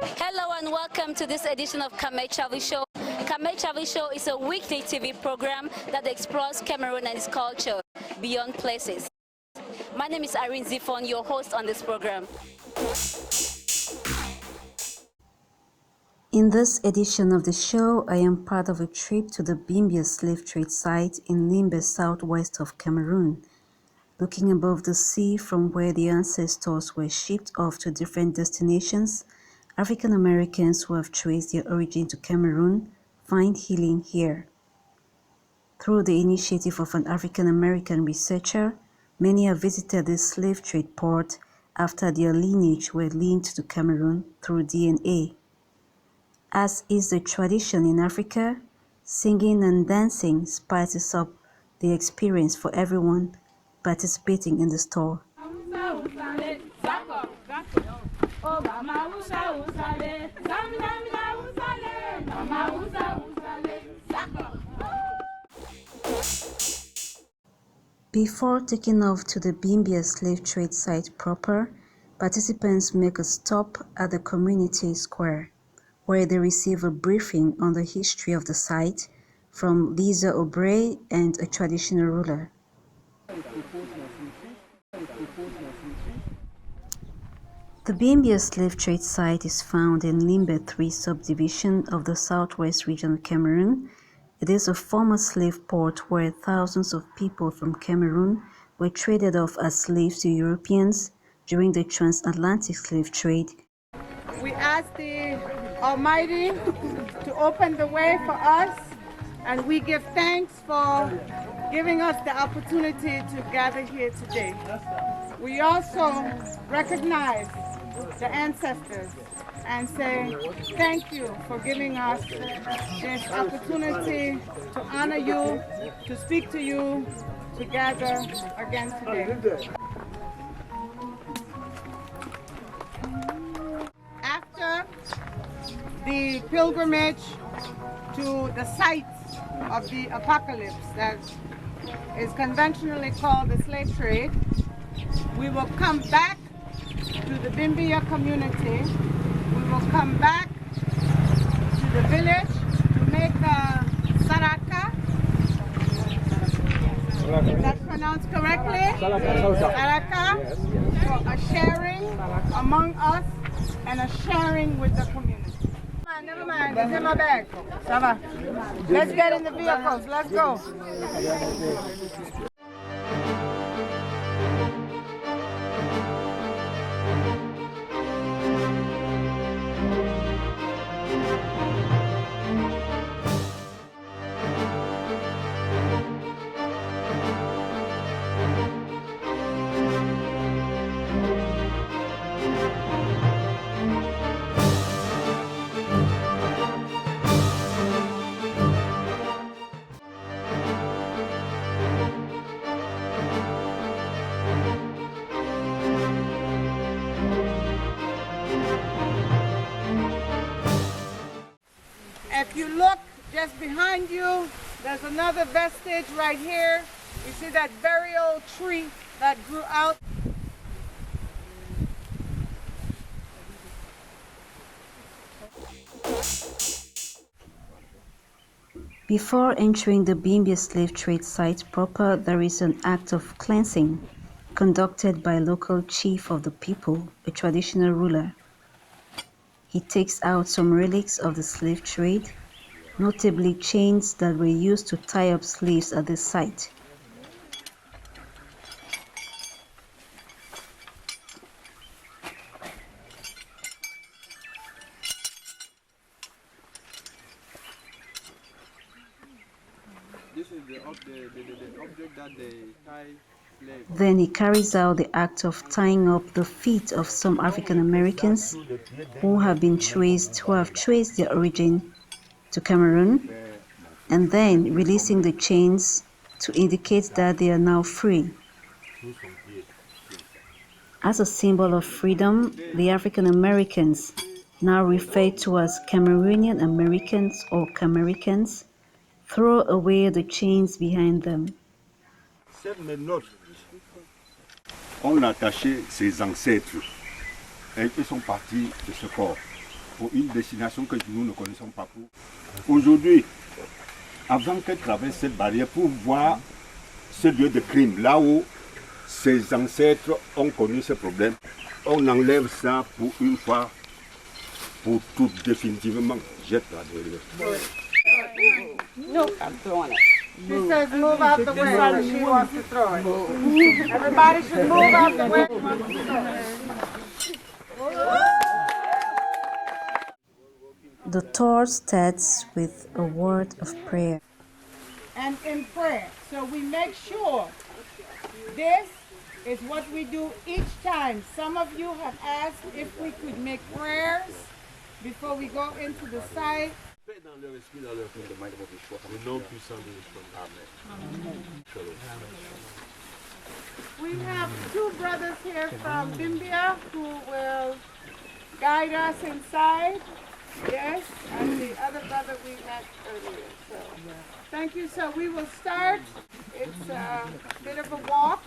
Hello and welcome to this edition of Cameroon Show. Cameroon Show is a weekly TV program that explores Cameroon and its culture beyond places. My name is Irene Zifon, your host on this program. In this edition of the show, I am part of a trip to the Bimbia slave trade site in Limbe, southwest of Cameroon. Looking above the sea from where the ancestors were shipped off to different destinations, African Americans who have traced their origin to Cameroon find healing here. Through the initiative of an African American researcher, many have visited this slave trade port after their lineage were linked to Cameroon through DNA. As is the tradition in Africa, singing and dancing spices up the experience for everyone participating in the store. Before taking off to the Bimbia slave trade site proper, participants make a stop at the community square, where they receive a briefing on the history of the site from Lisa O'Bray and a traditional ruler. The Bimbia slave trade site is found in Limbe.3 subdivision of the southwest region of Cameroon. It is a former slave port where thousands of people from Cameroon were traded off as slaves to Europeans during the transatlantic slave trade. We ask the Almighty to open the way for us, and we give thanks for giving us the opportunity to gather here today. We also recognize the ancestors and say thank you for giving us this opportunity to honor you, to speak to you, to gather again today. After the pilgrimage to the site of the apocalypse that is conventionally called the slave trade, we will come back to the Bimbia community. We will come back to the village to make a saraka. Is that pronounced correctly? Saraka, for a sharing among us and a sharing with the community. Never mind, it's in my bag. Let's get in the vehicles, let's go. If you look just behind you, there's another vestige right here. You see that very old tree that grew out. Before entering the Bimbia slave trade site proper, there is an act of cleansing conducted by a local chief of the people, a traditional ruler. He takes out some relics of the slave trade, notably chains that were used to tie up slaves at this site. This is the object that they tie slaves. Then he carries out the act of tying up the feet of some African Americans who have traced their origin to Cameroon, and then releasing the chains to indicate that they are now free. As a symbol of freedom, the African Americans, now referred to as Cameroonian Americans or Camericans, throw away the chains behind them. On a attaché ses ancêtres et ils sont partis de ce corps. pour une destination que nous ne connaissons pas. Aujourd'hui, avant qu'elle traverse cette barrière pour voir ce lieu de crime, là où ses ancêtres ont connu ce problème, on enlève ça pour une fois, pour tout définitivement. Jette la derrière. No, I'm throwing it. She says move out the way. She wants to throw it. Everybody should move out the way. The tour starts with a word of prayer. And in prayer. So we make sure this is what we do each time. Some of you have asked if we could make prayers before we go into the site. We have two brothers here from Bimbia who will guide us inside. Yes, and the other brother we met earlier. So, thank you. So we will start. It's a bit of a walk.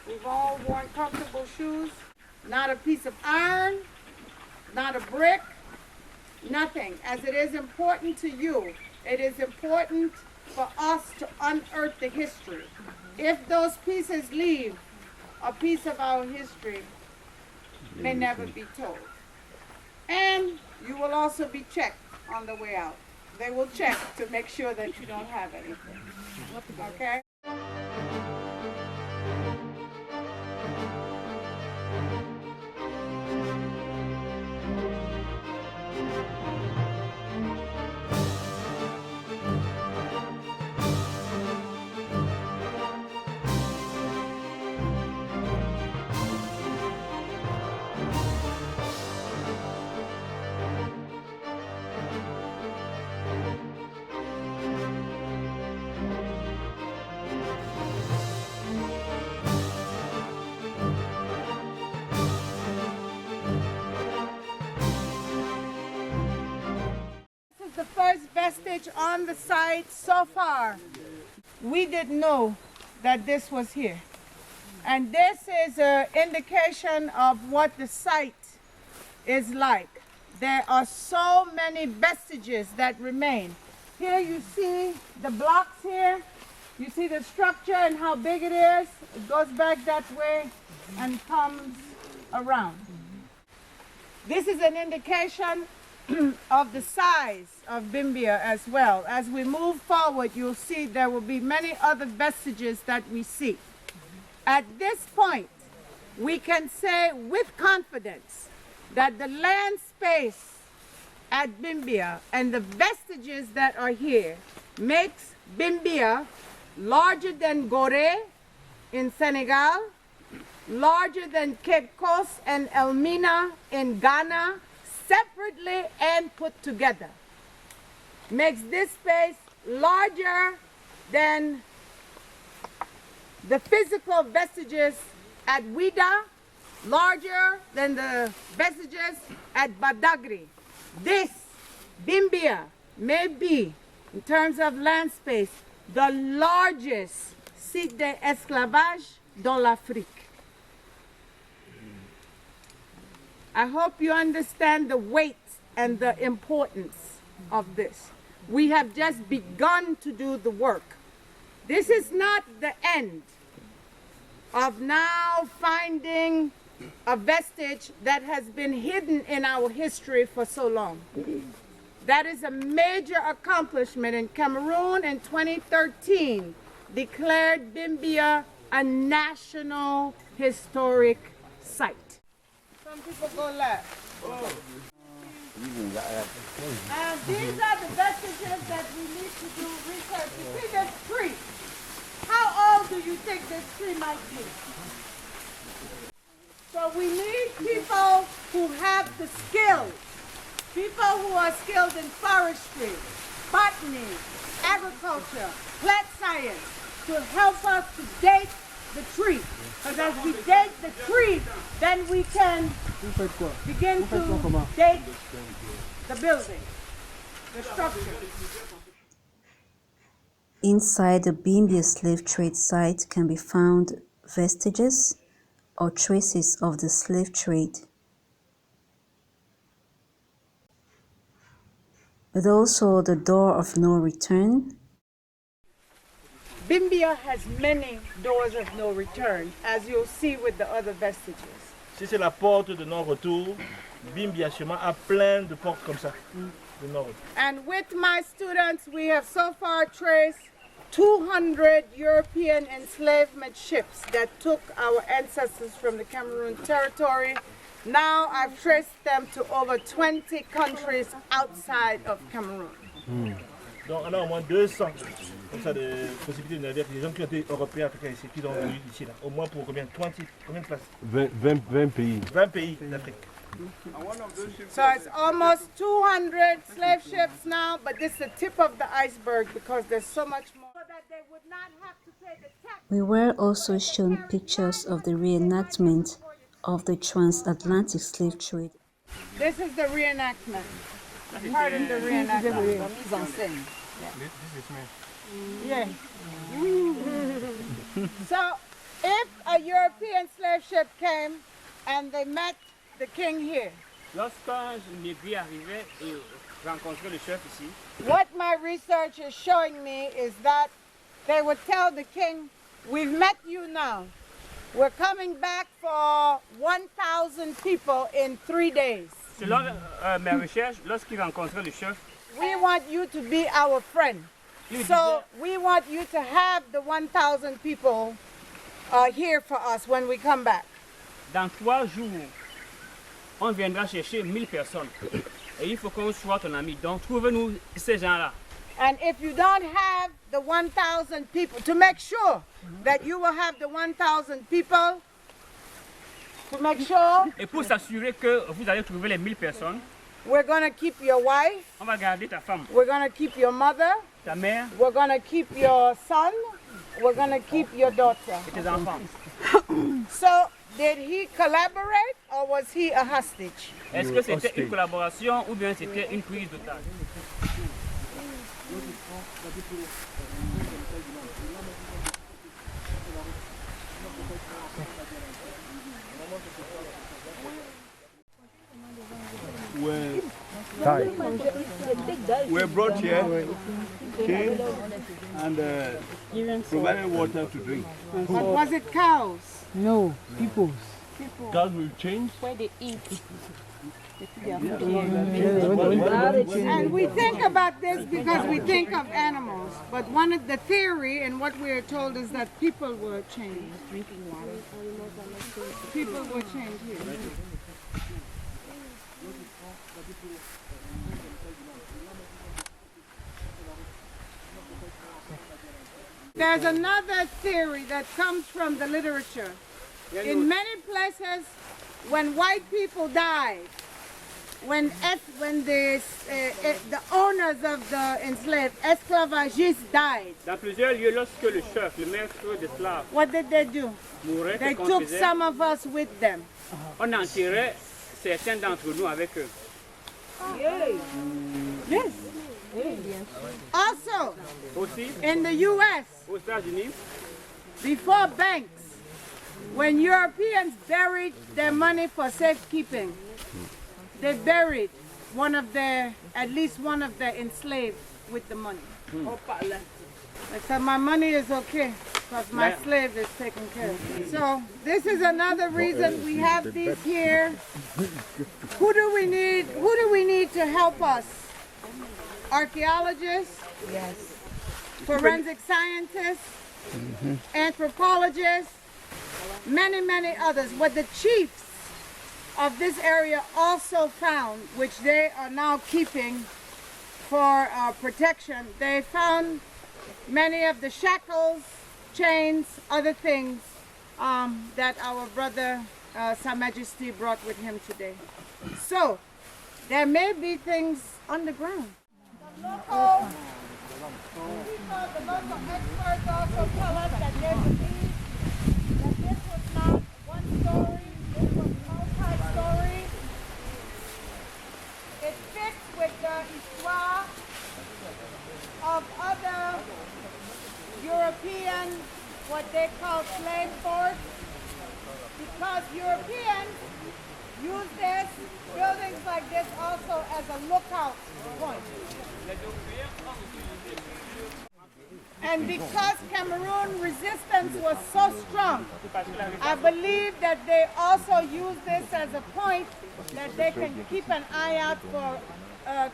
We've all worn comfortable shoes. Not a piece of iron, not a brick, nothing. As it is important to you, it is important for us to unearth the history. If those pieces leave, a piece of our history may never be told. And you will also be checked on the way out. They will check to make sure that you don't have anything. Okay? The first vestige on the site so far. We didn't know that this was here. And this is an indication of what the site is like. There are so many vestiges that remain. Here you see the blocks here. You see the structure and how big it is. It goes back that way and comes around. This is an indication of the size of Bimbia as well. As we move forward, you'll see there will be many other vestiges that we see. At this point, we can say with confidence that the land space at Bimbia and the vestiges that are here makes Bimbia larger than Gorée in Senegal, larger than Cape Coast and Elmina in Ghana, separately and put together. Makes this space larger than the physical vestiges at Ouida, larger than the vestiges at Badagry. This, Bimbia, may be, in terms of land space, the largest site d'esclavage dans l'Afrique. I hope you understand the weight and the importance of this. We have just begun to do the work. This is not the end of now finding a vestige that has been hidden in our history for so long. That is a major accomplishment, and Cameroon in 2013 declared Bimbia a national historic site. Some people go left. These are the vestiges that we need to do research. You see this tree? How old do you think this tree might be? So we need people who have the skills, people who are skilled in forestry, botany, agriculture, plant science, to help us to date the tree. Because as we date the tree, then we can begin to date the building, the structure. Inside the Bimbia slave trade site can be found vestiges or traces of the slave trade. but also the door of no return. Bimbia has many doors of no return, as you'll see with the other vestiges. Si c'est la porte de non-retour, Bimbia chemin a plein de portes comme ça. De non-retour. And with my students, we have so far traced 200 European enslavement ships that took our ancestors from the Cameroon territory. Now I've traced them to over 20 countries outside of Cameroon. Donc on a au moins 200 comme ça de possibilités de navires, des gens qui ont été européens, africains ici, qui sont venus ici là. Au moins pour combien de places? 20 pays. 20 pays d'Afrique. So it's almost 200 slave ships now, but this is the tip of the iceberg because there's so much more. So that they would not have to pay the tax. We were also shown pictures of the reenactment of the transatlantic slave trade. This is the reenactment. Pardon the reenactment. Yeah. So if a European slave ship came and they met the king here, Lorsqu'un négrier arrivait et rencontrait le chef ici, what my research is showing me is that they would tell the king, we've met you now. We're coming back for 1,000 people in 3 days. selon mes recherches, lorsqu'il rencontrait le chef, We want you to be our friend. So we want you to have the 1,000 people here for us when we come back. dans 3 jours, on viendra chercher 1000 personnes. Et il faut qu'on soit ton ami. Donc, trouve-nous ces gens-là. And if you don't have the 1,000 people, to make sure that you will have the 1,000 people, to make sure Et pour s'assurer que vous allez trouver les 1000 personnes, we're going to keep your wife, on va garder ta femme, we're going to keep your mother, ta mère we're going to keep your son, we're going to keep your daughter. et tes enfants. So did he collaborate or was he a hostage? Est-ce que c'était une collaboration ou bien c'était une prise d'otage? We're brought here, came, and provided water to drink. But was it cows? No, people. God will change. Where they eat. And we think about this because we think of animals, but one of the theory and what we are told is that people were changed. Drinking water. People were changed here. There's another theory that comes from the literature. In many places, when white people died, when the owners of the enslaved esclavagistes died, Dans plusieurs lieux, lorsque le chef, le maître d'esclaves what did they do? mourait, They qu'est-ce qu'on took faisait? some of us with them. On enterrait certains d'entre nous avec eux. Yes. Also, Aussi, in the U.S., aux États-Unis, before banks, when Europeans buried their money for safekeeping, they buried at least one of the enslaved with the money. I said, my money is okay because my slave is taken care of. So this is another reason we have these here. Who do we need to help us? Archaeologists, Yes. forensic scientists, anthropologists, many others. What the chiefs of this area also found, which they are now keeping for protection, they found many of the shackles, chains, other things that our brother Sa Majesty brought with him today. So there may be things underground. The local experts also tell us that they believe that this was not one story, this was multi-story. It fits with the histoire of other European, what they call slave forts, because Europeans use this, buildings like this also as a lookout point. And because Cameroon resistance was so strong, I believe that they also use this as a point that they can keep an eye out for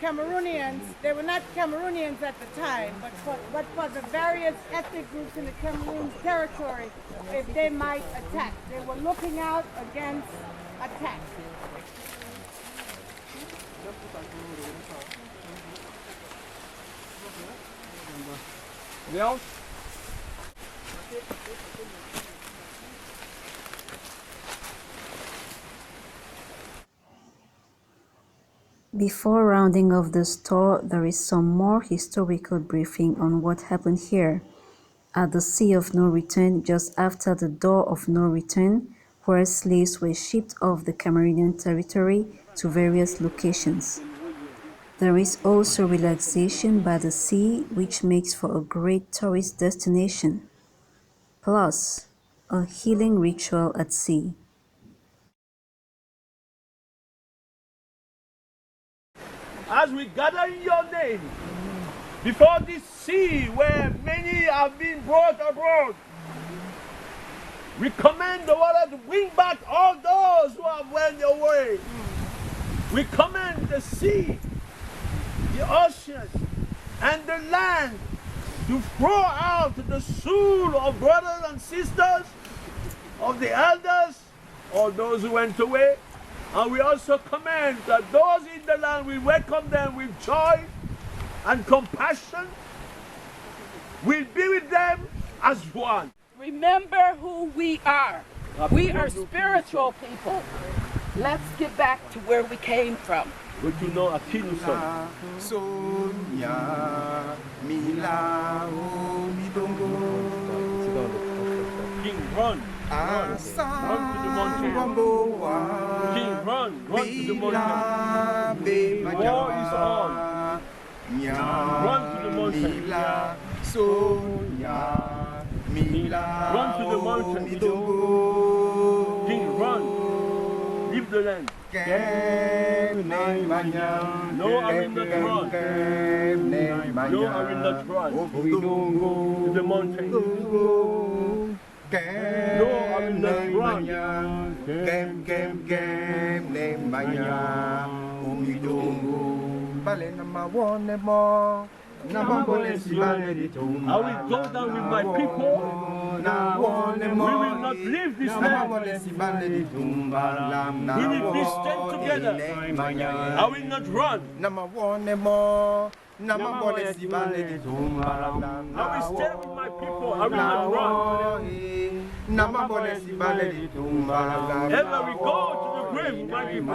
Cameroonians. They were not Cameroonians at the time, but for the various ethnic groups in the Cameroon territory, if they might attack. They were looking out against attack. Well, Before rounding off this tour, there is some more historical briefing on what happened here, at the Sea of No Return just after the Door of No Return, where slaves were shipped off the Cameroonian territory to various locations. There is also relaxation by the sea, which makes for a great tourist destination, plus a healing ritual at sea. as we gather in your name, before this sea where many have been brought abroad, we command the water to bring back all those who have went away. We command the sea, the ocean, and the land to throw out the soul of brothers and sisters, of the elders, or those who went away. And we also command that those in the land, we welcome them with joy and compassion. We'll be with them as one. Remember who we are. We are spiritual people. Let's get back to where we came from. Retournons à qui nous sommes. Sonia, Mila, Midongo. King, run. Run to the mountain. King, run to the mountain. War is on. Run to the mountain. Sonia, Mila, run to the mountain. King, run. Leave the land. No, I will not run. No, I will not run. To the mountain. No, I will not run. I will go down with my people. We will not leave this land. We will be stand together. I will not run. I will stand with my people. I will not run. Ever we go to the grave with my people.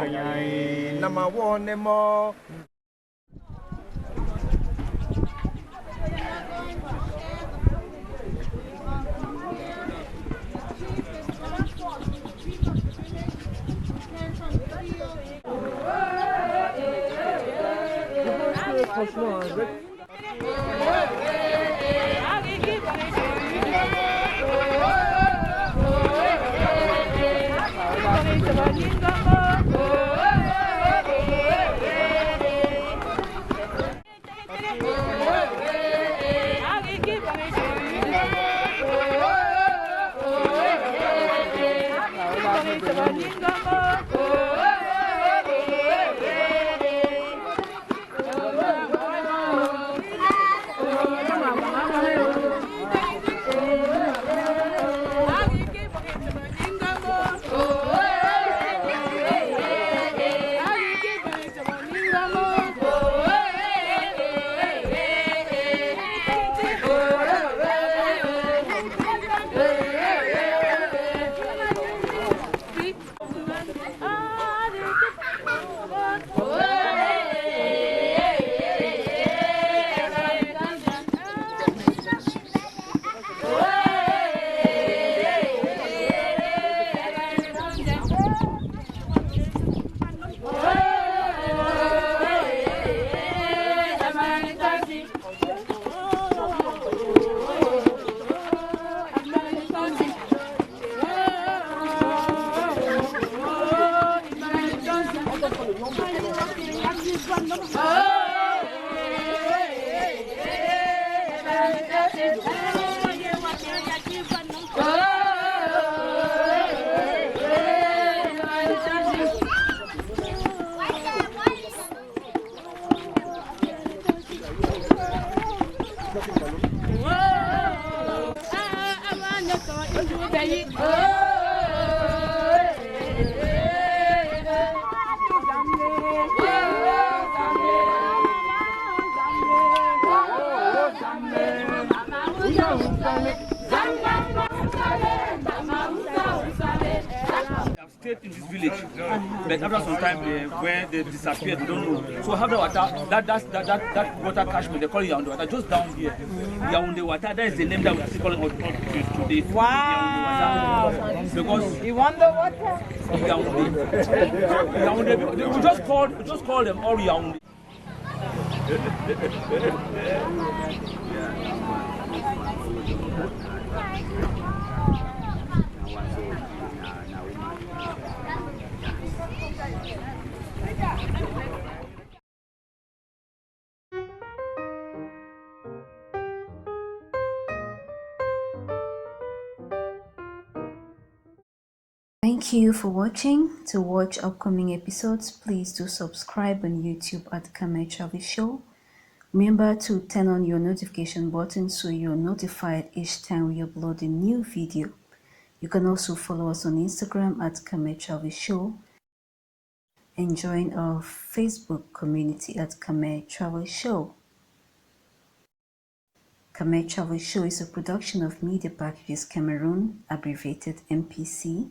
I've stayed in this village, but after some time, when they disappeared, they don't know. So have the water, that water catchment, they call it Yaoundé water, just down here. Yaoundé water, that is the name that we are still calling out today. Wow. Because You want the water? Yaoundé, we just call them all Yaoundé. Thank you for watching. To watch upcoming episodes, please do subscribe on YouTube at Cameroon Travel Show. Remember to turn on your notification button so you're notified each time we upload a new video. You can also follow us on Instagram at Cameroon Travel Show and join our Facebook community at Cameroon Travel Show. Cameroon Travel Show is a production of Media Packages Cameroon, abbreviated MPC.